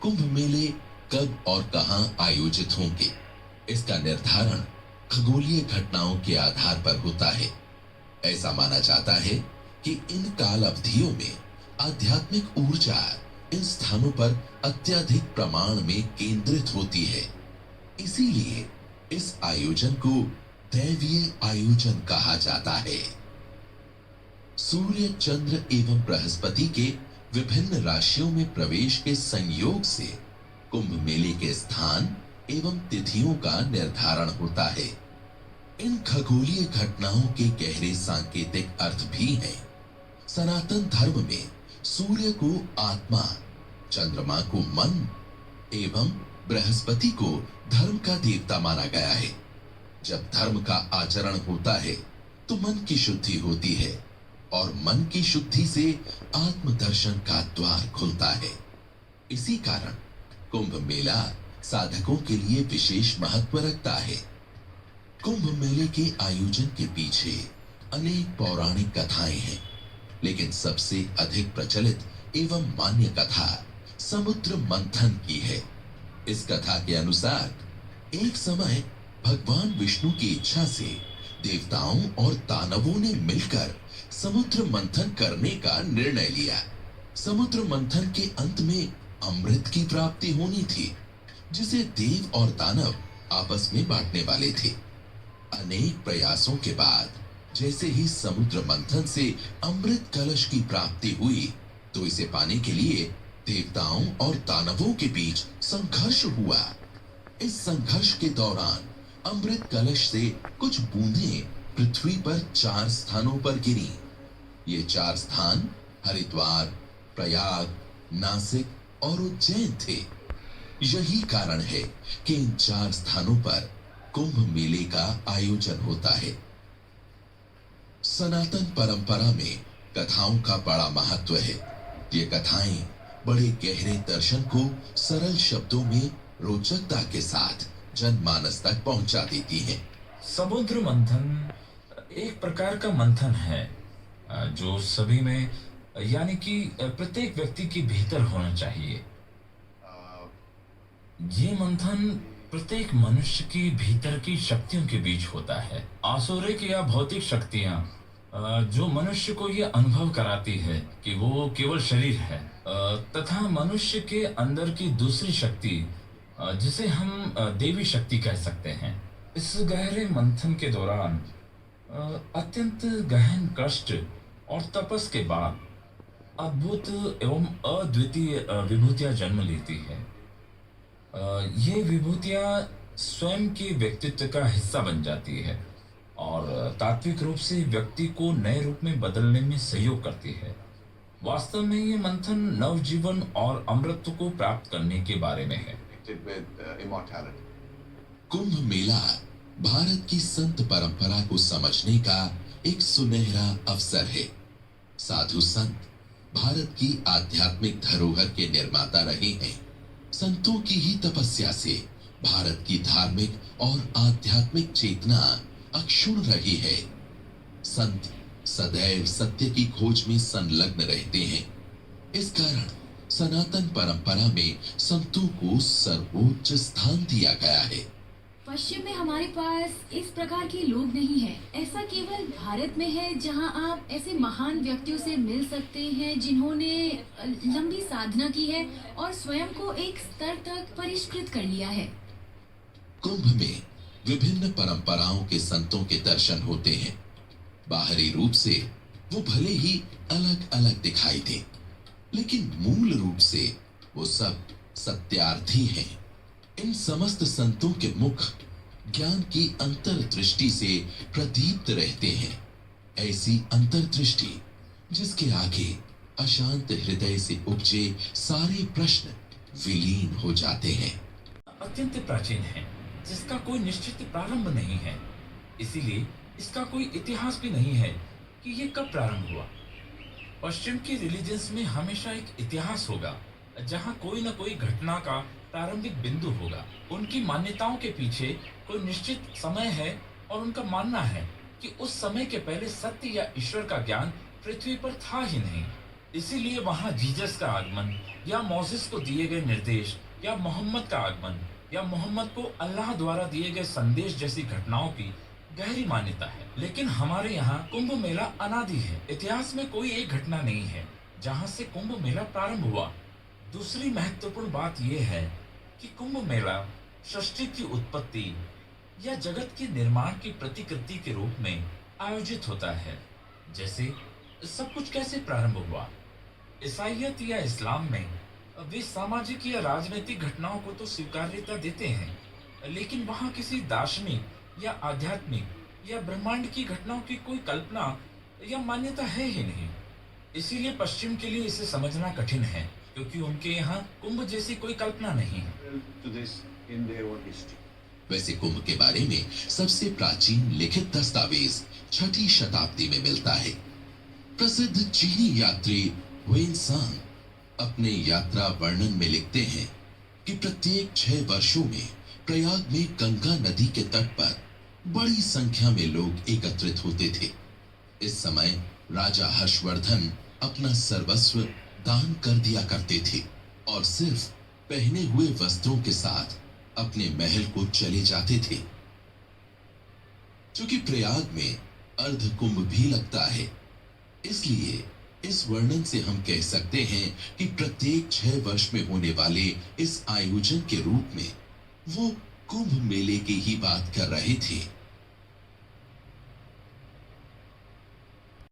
कुंभ मेले कब और कहां आयोजित होंगे, इसका निर्धारण खगोलीय घटनाओं के आधार पर होता है। ऐसा माना जाता है कि इन काल अवधियों में आध्यात्मिक ऊर्जा इन स्थानों पर अत्यधिक प्रमाण में केंद्रित होती है। इसीलिए इस आयोजन को दैवीय आयोजन कहा जाता है। सूर्य, चंद्र एवं बृहस्पति के विभिन्न राशियों में प्रवेश के संयोग से कुंभ मेले के स्थान एवं तिथियों का निर्धारण होता है। इन खगोलीय घटनाओं के गहरे सांकेतिक अर्थ भी हैं। सनातन धर्म में सूर्य को आत्मा, चंद्रमा को मन एवं बृहस्पति को धर्म का देवता माना गया है। जब धर्म का आचरण होता है तो मन की शुद्धि होती है और मन की शुद्धि से आत्मदर्शन का द्वार खुलता है। इसी कारण कुंभ मेला साधकों के लिए विशेष महत्व रखता है। कुंभ मेले के आयोजन के पीछे अनेक पौराणिक कथाएं हैं, लेकिन सबसे अधिक प्रचलित एवं मान्य कथा समुद्र मंथन की है। इस कथा के अनुसार एक समय भगवान विष्णु की इच्छा से देवताओं और दानवों ने मिलकर समुद्र मंथन करने का निर्णय लिया। समुद्र मंथन के अंत में अमृत की प्राप्ति होनी थी, जिसे देव और दानव आपस में बांटने वाले थे। अनेक प्रयासों के बाद जैसे ही समुद्र मंथन से अमृत कलश की प्राप्ति हुई, तो इसे पाने के लिए देवताओं और दानवों के बीच संघर्ष हुआ। इस संघर्ष के दौरान अमृत कलश से कुछ बूंदें पृथ्वी पर 4 स्थानों पर गिरी। ये 4 स्थान हरिद्वार, प्रयाग, नासिक और उज्जैन थे। यही कारण है कि इन 4 स्थानों पर कुंभ मेले का आयोजन होता है। सनातन परंपरा में कथाओं का बड़ा महत्व है। ये कथाएं बड़े गहरे दर्शन को सरल शब्दों में रोचकता के साथ जनमानस तक पहुंचा देती हैं। समुद्र मंथन एक प्रकार का मंथन है जो सभी में यानी कि प्रत्येक व्यक्ति के भीतर होना चाहिए। ये मंथन प्रत्येक मनुष्य की भीतर की शक्तियों के बीच होता है। आसुरिक या भौतिक शक्तियां जो मनुष्य को ये अनुभव कराती है कि वो केवल शरीर है, तथा मनुष्य के अंदर की दूसरी शक्ति जिसे हम देवी शक्ति कह सकते हैं। इस गहरे मंथन के दौरान अत्यंत गहन कष्ट और तपस के बाद अद्भुत एवं अद्वितीय विभूतियां जन्म लेती है। ये विभूतियां स्वयं के व्यक्तित्व का हिस्सा बन जाती है और तात्विक रूप से व्यक्ति को नए रूप में बदलने में सहयोग करती है। वास्तव में ये मंथन नवजीवन और अमृत को प्राप्त करने के बारे में है। कुंभ मेला भारत की संत परंपरा को समझने का एक सुनहरा अवसर है। साधु संत भारत की आध्यात्मिक धरोहर के निर्माता रहे हैं। संतों की ही तपस्या से भारत की धार्मिक और आध्यात्मिक चेतना अक्षुण्ण रही है। संत सदैव सत्य की खोज में संलग्न रहते हैं। इस कारण सनातन परंपरा में संतों को सर्वोच्च स्थान दिया गया है। पश्चिम में हमारे पास इस प्रकार के लोग नहीं हैं। ऐसा केवल भारत में है जहां आप ऐसे महान व्यक्तियों से मिल सकते हैं जिन्होंने लंबी साधना की है और स्वयं को एक स्तर तक परिष्कृत कर लिया है। कुंभ में विभिन्न परंपराओं के संतों के दर्शन होते हैं। बाहरी रूप से वो भले ही अलग अलग दिखाई दे, लेकिन मूल रूप से वो सब सत्यार्थी हैं। इन समस्त संतों के मुख ज्ञान की अंतर्दृष्टि से प्रदीप्त रहते हैं। ऐसी अंतर्दृष्टि जिसके आगे अशांत हृदय से उपजे सारे प्रश्न विलीन हो जाते हैं। अत्यंत प्राचीन है, जिसका कोई निश्चित प्रारंभ नहीं है। इसीलिए इसका कोई इतिहास भी नहीं है कि ये कब प्रारंभ हुआ। पश्चिम की रिलीजन्स में हमेशा एक इतिहास होगा जहां कोई न कोई घटना का प्रारंभिक बिंदु होगा। उनकी मान्यताओं के पीछे कोई निश्चित समय है और उनका मानना है कि उस समय के पहले सत्य या ईश्वर का ज्ञान पृथ्वी पर था ही नहीं। इसीलिए वहां जीसस का आगमन या मोसेस को दिए गए निर्देश या मोहम्मद का आगमन या मोहम्मद को अल्लाह द्वारा दिए गए संदेश जैसी घटनाओं की गहरी मान्यता है। लेकिन हमारे यहाँ कुंभ मेला अनादि है। इतिहास में कोई एक घटना नहीं है जहाँ से कुंभ मेला प्रारंभ हुआ। दूसरी महत्वपूर्ण बात यह है कि कुंभ मेला सृष्टि की उत्पत्ति या जगत के निर्माण की प्रतिकृति के रूप में आयोजित होता है। जैसे सब कुछ कैसे प्रारंभ हुआ। ईसाइयत या इस्लाम में वे सामाजिक या राजनीतिक घटनाओं को तो स्वीकार्यता देते हैं, लेकिन वहां किसी दार्शनिक या आध्यात्मिक या ब्रह्मांड की घटनाओं की कोई कल्पना या मान्यता है ही नहीं। इसीलिए पश्चिम के लिए इसे समझना कठिन है, क्योंकि उनके यहाँ कुंभ जैसी कोई कल्पना नहीं है। to this in their own history. वैसे कुंभ के बारे में सबसे प्राचीन लिखित दस्तावेज 6ठी शताब्दी में मिलता है। प्रसिद्ध चीनी यात्री वेनसांग अपने यात्रा वर्णन में लिखते हैं कि प्रत्येक 6 वर्षों में प्रयाग में गंगा नदी के तट पर बड़ी संख्या में लोग एकत्रित होते थे। इस समय राजा हर्षवर्धन अपना सर्वस्व दान कर दिया करते थे और सिर्फ पहने हुए वस्त्रों के साथ अपने महल को चले जाते थे। चूंकि प्रयाग में अर्ध कुंभ भी लगता है, इसलिए इस वर्णन से हम कह सकते हैं कि प्रत्येक 6 वर्ष में होने वाले इस आयोजन के रूप में वो कुंभ मेले की ही बात कर रहे थे।